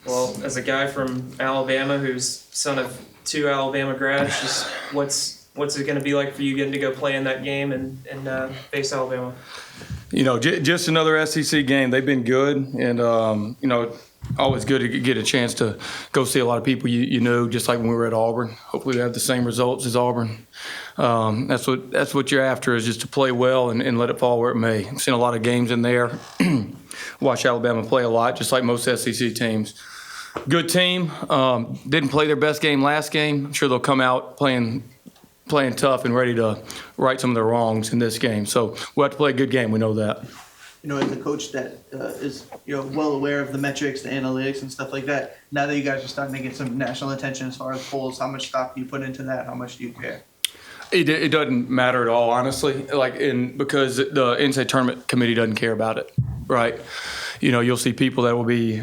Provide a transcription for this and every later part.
Well, as a guy from Alabama who's son of two Alabama grads, just what's it going to be like for you getting to go play in that game and face Alabama? Just another SEC game. They've been good, and always good to get a chance to go see a lot of people you know, just like when we were at Auburn. Hopefully, we have the same results as Auburn. That's what you're after, is just to play well and let it fall where it may. I've seen a lot of games in there. Watch Alabama play a lot, just like most SEC teams. Good team. Didn't play their best game last game. I'm sure they'll come out playing tough and ready to right some of their wrongs in this game. So we'll have to play a good game. We know that. As a coach that is well aware of the metrics, the analytics, and stuff like that, now that you guys are starting to get some national attention as far as polls, how much stock do you put into that? How much do you care? It doesn't matter at all, honestly. Because the NCAA tournament committee doesn't care about it, right? You'll see people that will be,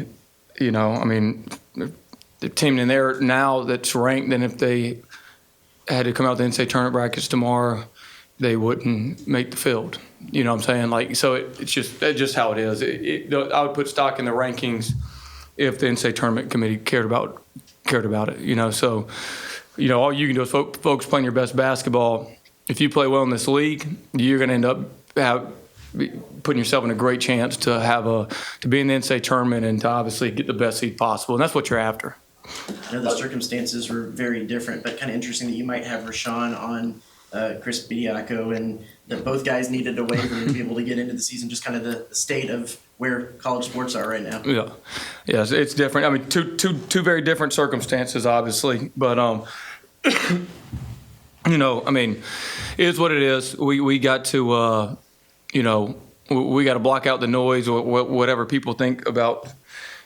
the team in there now that's ranked, and if they had to come out the NCAA tournament brackets tomorrow, they wouldn't make the field. You know what I'm saying? So that's just how it is. I would put stock in the rankings if the NCAA tournament committee cared about it. So, all you can do is focus playing your best basketball. If you play well in this league, you're going to end up putting yourself in a great chance to be in the NCAA tournament and to obviously get the best seed possible. And that's what you're after. I know the circumstances were very different, but kind of interesting that you might have Rashawn on Chris Bediako, and that both guys needed a waiver to be able to get into the season, just kind of the state of where college sports are right now. Yeah. Yes, it's different. Two very different circumstances, obviously. But, it is what it is. We got to, we got to block out the noise or whatever people think about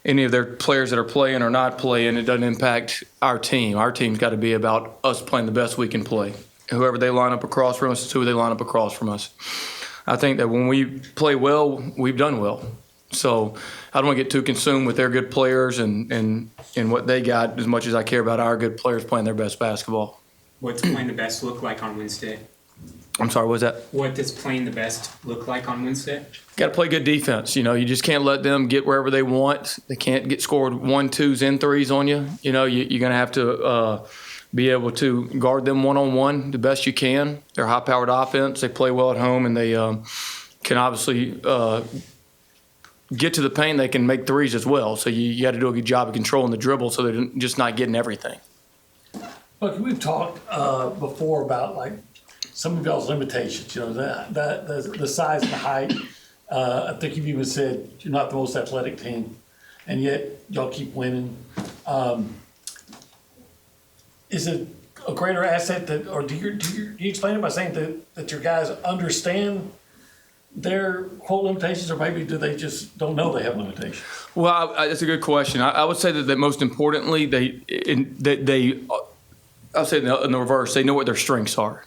any of their players that are playing or not playing. It doesn't impact our team. Our team's got to be about us playing the best we can play. Whoever they line up across from us is who they line up across from us. I think that when we play well, we've done well. So I don't want to get too consumed with their good players and what they got as much as I care about our good players playing their best basketball. What's playing the best look like on Wednesday? I'm sorry, what was that? What does playing the best look like on Wednesday? Got to play good defense. You just can't let them get wherever they want. They can't get scored 1, 2s, and 3s on you. You're going to have to be able to guard them one-on-one the best you can. They're high-powered offense. They play well at home, and they can obviously get to the paint. They can make threes as well. So you got to do a good job of controlling the dribble so they're just not getting everything. Look, we've talked before about some of y'all's limitations. The size and the height. I think you've even said you're not the most athletic team, and yet y'all keep winning. Is it a greater asset or do you explain it by saying that your guys understand their quote limitations, or maybe do they just don't know they have limitations? Well, that's a good question. I would say that most importantly, I'll say in the reverse, they know what their strengths are.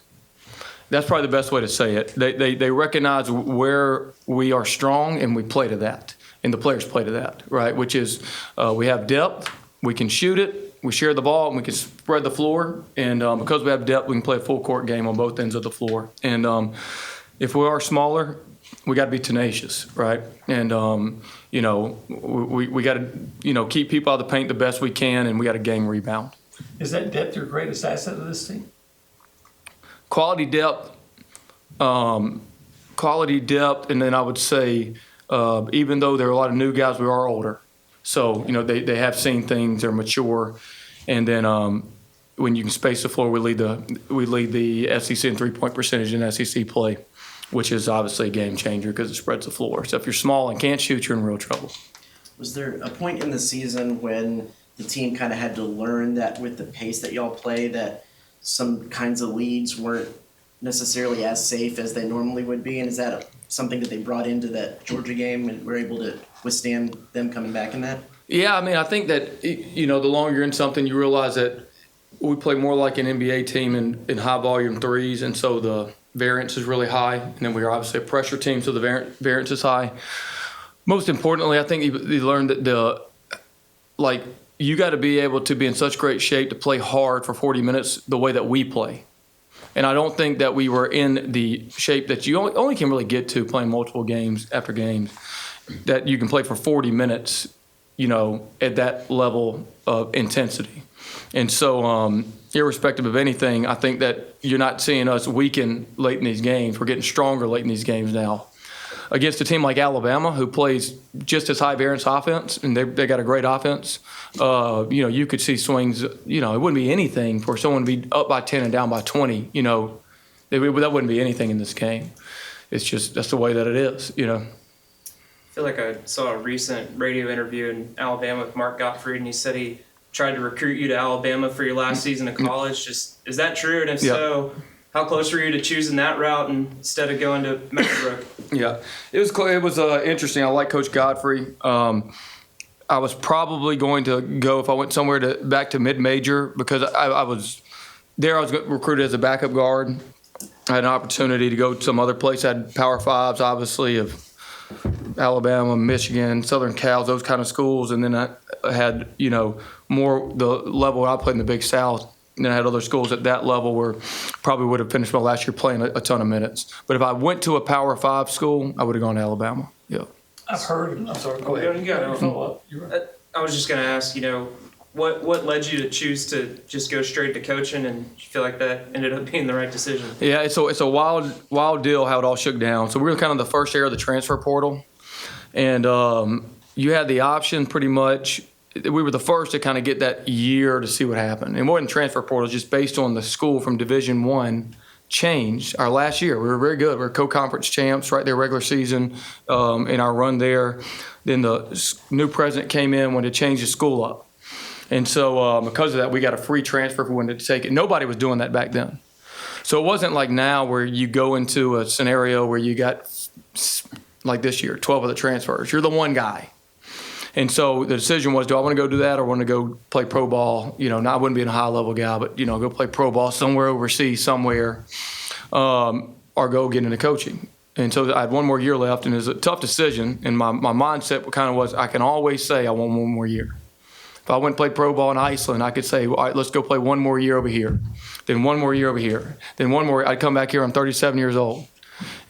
That's probably the best way to say it. They recognize where we are strong, and we play to that, and the players play to that, right? Which is we have depth, we can shoot it, we share the ball, and we can spread the floor. And because we have depth, we can play a full court game on both ends of the floor. And if we are smaller, we got to be tenacious, right? And we got to keep people out of the paint the best we can, and we got to game rebound. Is that depth your greatest asset of this team? Quality depth, and then I would say even though there are a lot of new guys, we are older. So, they have seen things, they're mature, and then when you can space the floor, we lead the SEC in three-point percentage in SEC play, which is obviously a game changer because it spreads the floor. So if you're small and can't shoot, you're in real trouble. Was there a point in the season when the team kind of had to learn that with the pace that y'all play, that some kinds of leads weren't necessarily as safe as they normally would be? And is that something that they brought into that Georgia game and were able to withstand them coming back in that? Yeah, I think that, the longer you're in something, you realize that we play more like an NBA team in high-volume threes, and so the variance is really high. And then we're obviously a pressure team, so the variance is high. Most importantly, I think you learned that you got to be able to be in such great shape to play hard for 40 minutes the way that we play. And I don't think that we were in the shape that you only can really get to playing multiple games after games, that you can play for 40 minutes at that level of intensity. And so, irrespective of anything, I think that you're not seeing us weaken late in these games. We're getting stronger late in these games now. Against a team like Alabama, who plays just as high variance offense, and they got a great offense, you could see swings. It wouldn't be anything for someone to be up by 10 and down by 20. That wouldn't be anything in this game. It's just that's the way that it is. I feel like I saw a recent radio interview in Alabama with Mark Gottfried, and he said he tried to recruit you to Alabama for your last season of college. Just is that true? And if so, how close were you to choosing that route instead of going to Meadowbrook? Yeah, it was interesting. I like Coach Godfrey. I was probably going to go if I went somewhere back to mid-major because I was recruited as a backup guard. I had an opportunity to go to some other place. I had Power Fives, obviously, of Alabama, Michigan, Southern Cal, those kind of schools. And then I had, more the level I played in the Big South. And then I had other schools at that level where probably would have finished my last year playing a ton of minutes. But if I went to a Power 5 school, I would have gone to Alabama. Yeah. I've heard. I'm sorry. Go ahead. You got it. Follow up. You're right. I was just going to ask, what led you to choose to just go straight to coaching, and you feel like that ended up being the right decision? Yeah, it's a wild deal how it all shook down. So we were kind of the first era of the transfer portal, and you had the option pretty much. We were the first to kind of get that year to see what happened. And more than transfer portal, just based on the school from Division I changed our last year. We were very good. We were co-conference champs right there regular season in our run there. Then the new president came in, wanted to change the school up. And so because of that, we got a free transfer if we wanted to take it. Nobody was doing that back then. So it wasn't like now where you go into a scenario where you got, like this year, 12 of the transfers. You're the one guy. And so the decision was, do I want to go do that or want to go play pro ball? I wouldn't be a high-level guy, but, go play pro ball somewhere overseas somewhere or go get into coaching. And so I had one more year left, and it was a tough decision. And my mindset kind of was I can always say I want one more year. If I went and played pro ball in Iceland, I could say, all right, let's go play one more year over here, then one more year over here, then one more. I'd come back here. I'm 37 years old.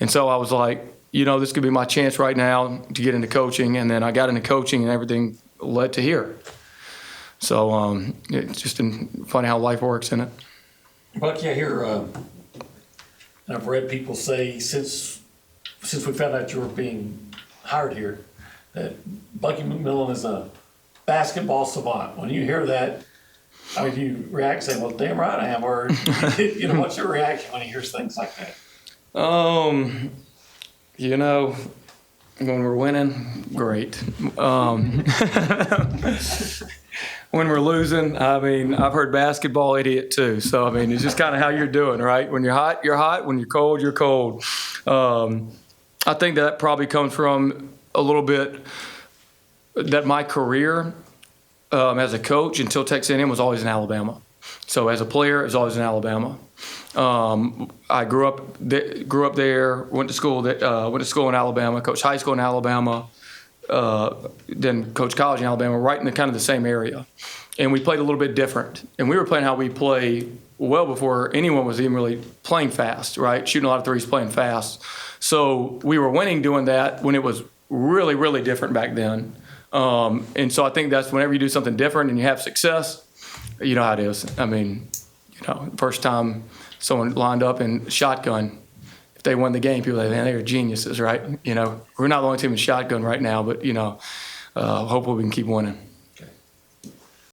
And so I was like, this could be my chance right now to get into coaching. And then I got into coaching and everything led to here. So it's just funny how life works, isn't it? Bucky, I hear, and I've read people say since we found out you were being hired here, that Bucky McMillan is a basketball savant. When you hear that, do you react saying, well, damn right I am? Or, what's your reaction when you hear things like that? When we're winning, great. When we're losing, I've heard basketball idiot too. So, it's just kind of how you're doing, right? When you're hot, you're hot. When you're cold, you're cold. I think that probably comes from a little bit that my career as a coach until Texas A&M was always in Alabama. So as a player, it was always in Alabama. I grew up there. Went to school in Alabama. Coached high school in Alabama. Then coached college in Alabama, right in the kind of the same area. And we played a little bit different. And we were playing how we play well before anyone was even really playing fast, right? Shooting a lot of threes, playing fast. So we were winning doing that when it was really, really different back then. And so I think that's whenever you do something different and you have success, you know how it is. First time someone lined up in shotgun, if they won the game, people are like, man, they're geniuses, right? We're not the only team in shotgun right now, but, hopefully we can keep winning.